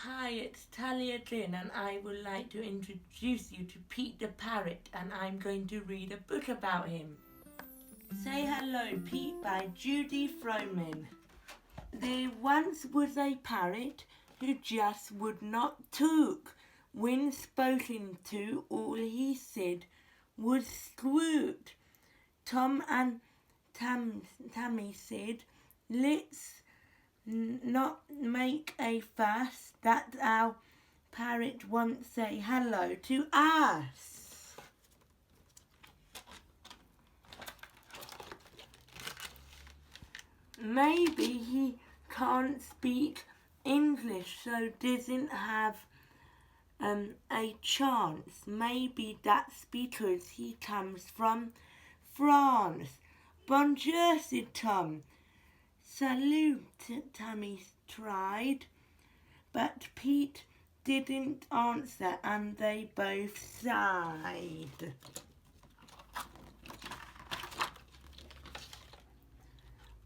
Hi, it's Talya and I would like to introduce you to Pete the Parrot, and I'm going to read a book about him. Say Hello, Pete by Judy Froman. There once was a parrot who just would not talk. When spoken to, all he said was squeak. Tom and Tammy said, "Let's not make a fuss that our parrot won't say hello to us." Maybe he can't speak English, so doesn't have a chance. Maybe that's because he comes from France. Bonjour, said Tom. Salut, Tammy tried, but Pete didn't answer and they both sighed.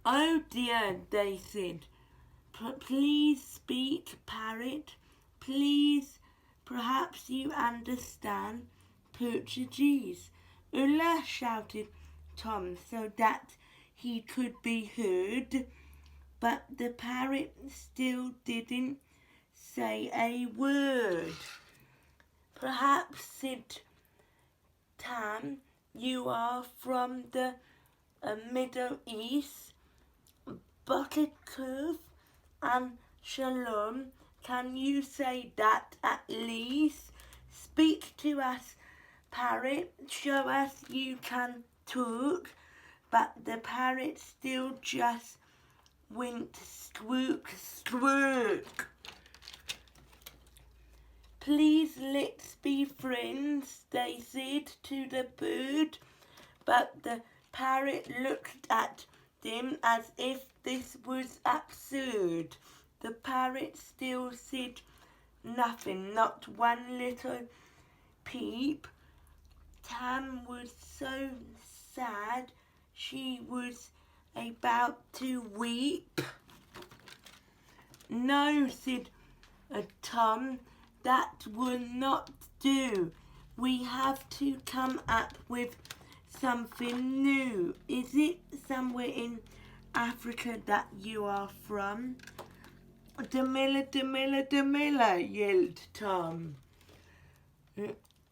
"Oh dear," they said. "Please speak, parrot. Please, perhaps you understand Portuguese." "Hola," shouted Tom so that he could be heard, but the parrot still didn't say a word. "Perhaps," said Tam, "you are from the Middle East. Buttercup and Shalom, can you say that at least? Speak to us, parrot. Show us you can talk." But the parrot still just went squeak, squeak. "Please, let's be friends," they said to the bird. But the parrot looked at them as if this was absurd. The parrot still said nothing, not one little peep. Tam was so sad she was about to weep. "No," said Tom, "that will not do. We have to come up with something new. Is it somewhere in Africa that you are from?" "Demilla, Demilla, Demilla," yelled Tom.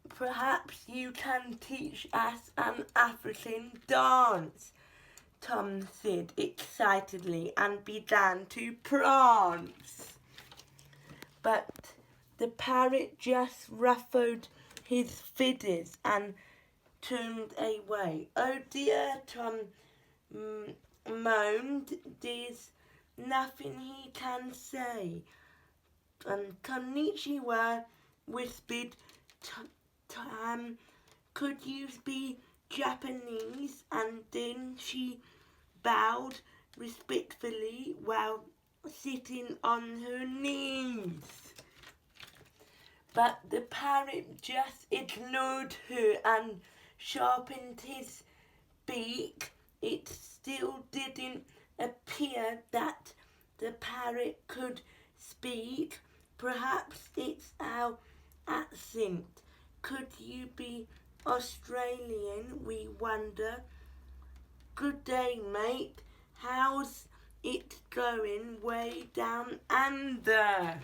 "Perhaps you can teach us an African dance," Tom said excitedly and began to prance. But the parrot just ruffled his feathers and turned away. "Oh dear," Tom moaned, "there's nothing he can say." "Konnichiwa," whispered Tam. "Could you speak Japanese?" And then she bowed respectfully while sitting on her knees. But the parrot just ignored her and sharpened his beak. It still didn't appear that the parrot could speak. "Perhaps it's our accent. Could you be Australian, we wonder?" "Good day, mate. How's it going way down under?"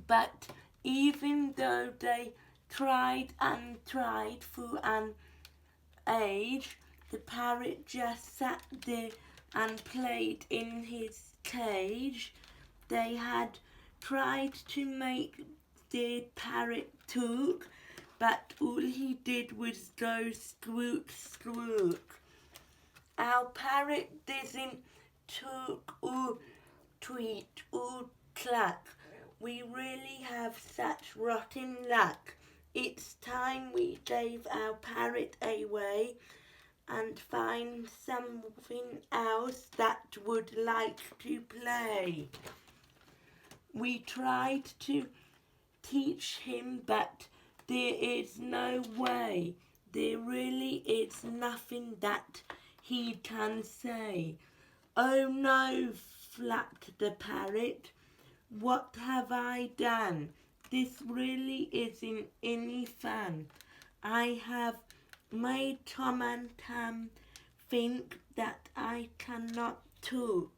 But even though they tried and tried for an age, the parrot just sat there and played in his cage. They had tried to make their parrot talk, but all he did was go squeak, squeak. "Our parrot doesn't talk or tweet or cluck. We really have such rotten luck. It's time we gave our parrot away and find something else that would like to play. We tried to teach him, but there is no way. There really is nothing that he can say." "Oh no," flapped the parrot. What have I done? This really isn't any fun. I have made Tom and Tam think that I cannot talk.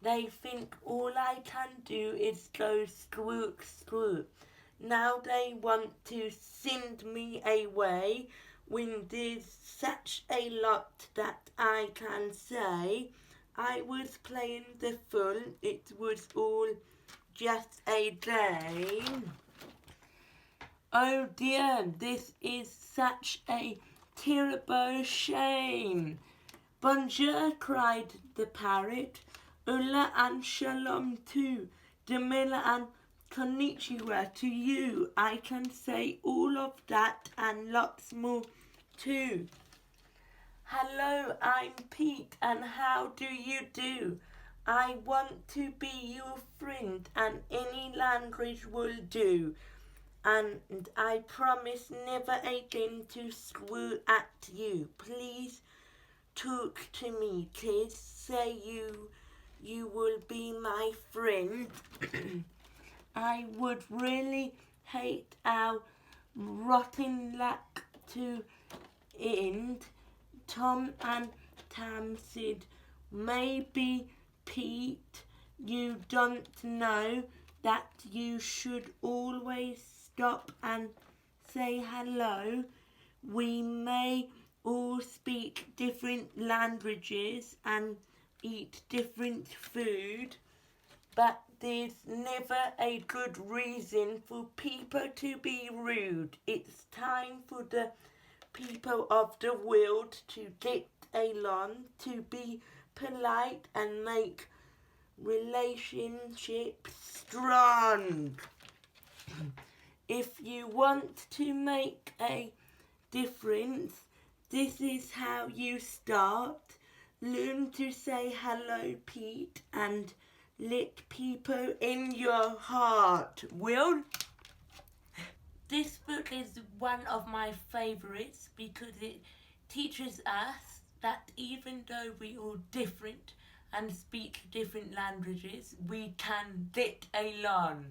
They think all I can do is go squawk, squawk. Now they want to send me away when there's such a lot that I can say. I was playing the fool, it was all just a game. Oh dear, this is such a terrible shame. Bonjour, cried the parrot. Hola and shalom too. Demila and konnichiwa to you. I can say all of that and lots more too. Hello, I'm Pete, and how do you do? I want to be your friend, and any language will do. And I promise never again to squeal at you. Please talk to me, kids. Say you will be my friend. I would really hate our rotten luck to end. Tom and Tam said, maybe, Pete, you don't know that you should always stop and say hello. We may all speak different languages and eat different food, but there's never a good reason for people to be rude. It's time for the people of the world to get along, to be polite and make relationships strong. If you want to make a difference, this is how you start. Learn to say hello, Pete, and let people in your heart. Will? This book is one of my favourites because it teaches us that even though we are different and speak different languages, we can get along.